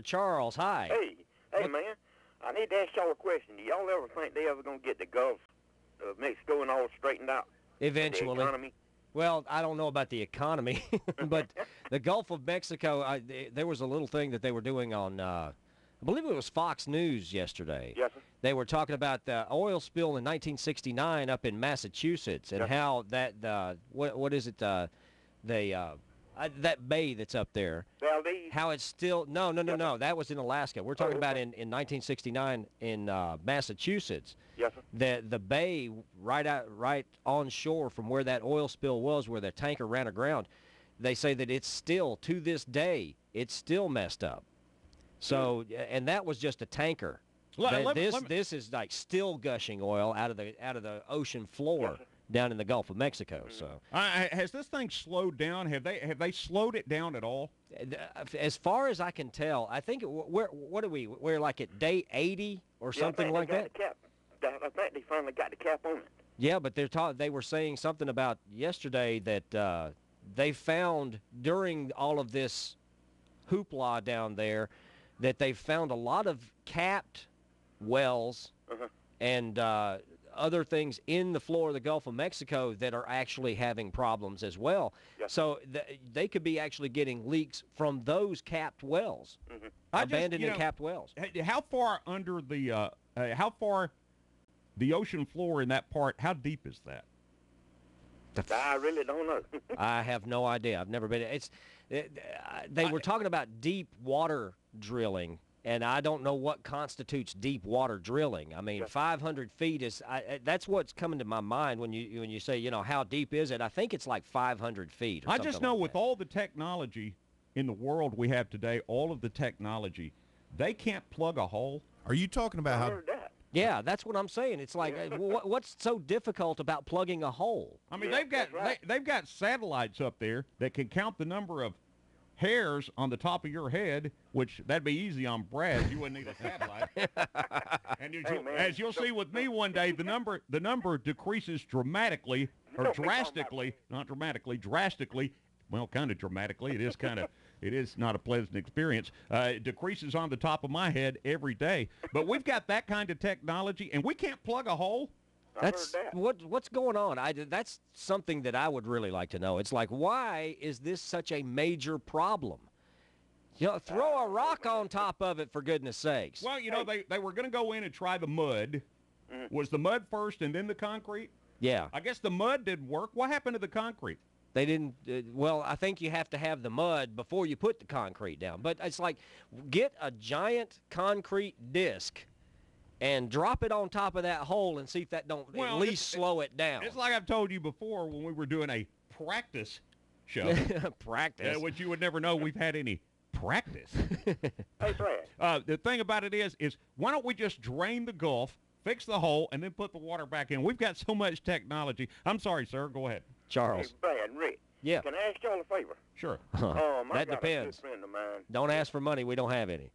Charles, hi. Hey, man. I need to ask y'all a question. Do y'all ever think they ever gonna get the Gulf of Mexico and all straightened out? Eventually. The economy? Well, I don't know about the economy, but the Gulf of Mexico, there was a little thing that they were doing on, I believe it was Fox News yesterday. Yes, sir. They were talking about the oil spill in 1969 up in Massachusetts and how that, what is it, that bay that's up there. Valdez? How it's still, no, that was in Alaska. We're talking about in 1969 in Massachusetts. Yes, sir. The bay right on shore from where that oil spill was, where the tanker ran aground, they say that it's still, to this day, it's still messed up. So, and that was just a tanker. This is like still gushing oil out of the ocean floor down in the Gulf of Mexico. So, has this thing slowed down? Have they slowed it down at all? as far as I can tell, I think we're like at day 80 or something like that. I think they finally got the cap on it. Yeah, but they were saying something about yesterday that they found during all of this hoopla down there that they found a lot of capped wells and other things in the floor of the Gulf of Mexico that are actually having problems as well. Yes. So they could be actually getting leaks from those capped wells, abandoned and capped wells. How far under the how far the ocean floor in that part? How deep is that? I really don't know. I have no idea. I've never been. They were talking about deep water drilling, and I don't know what constitutes deep water drilling. I mean, 500 feet is that's what's coming to my mind when you say, how deep is it? I think it's like 500 feet. Or I just know like with all the technology in the world we have today, all of the technology, they can't plug a hole. Are you talking about I how? heard that. Yeah, that's what I'm saying. It's like, what's so difficult about plugging a hole? I mean, Yeah, they've got that's right. they've got satellites up there that can count the number of hairs on the top of your head, which that'd be easy on Brad. You wouldn't need a satellite. And as you'll see with me one day, the number decreases dramatically, or drastically, not dramatically, drastically. Well, kind of dramatically. It is not a pleasant experience. It decreases on the top of my head every day. But we've got that kind of technology, and we can't plug a hole. That's I heard that. what's going on. That's something that I would really like to know. It's like, why is this such a major problem? Throw a rock on top of it, for goodness sakes. Well, they were going to go in and try the mud. Was the mud first and then the concrete? Yeah. I guess the mud didn't work. What happened to the concrete? They didn't, well, I think you have to have the mud before you put the concrete down. But it's like, get a giant concrete disc and drop it on top of that hole and see if that don't at least slow it down. It's like I've told you before when we were doing a practice show. Practice. Which you would never know we've had any practice. Hey, Brad. The thing about it is why don't we just drain the Gulf, fix the hole, and then put the water back in? We've got so much technology. I'm sorry, sir. Go ahead. Charles. Hey, Brad and Rick. Yeah. Can I ask y'all a favor? Sure. I That got depends. a good friend of mine. Don't ask for money. We don't have any.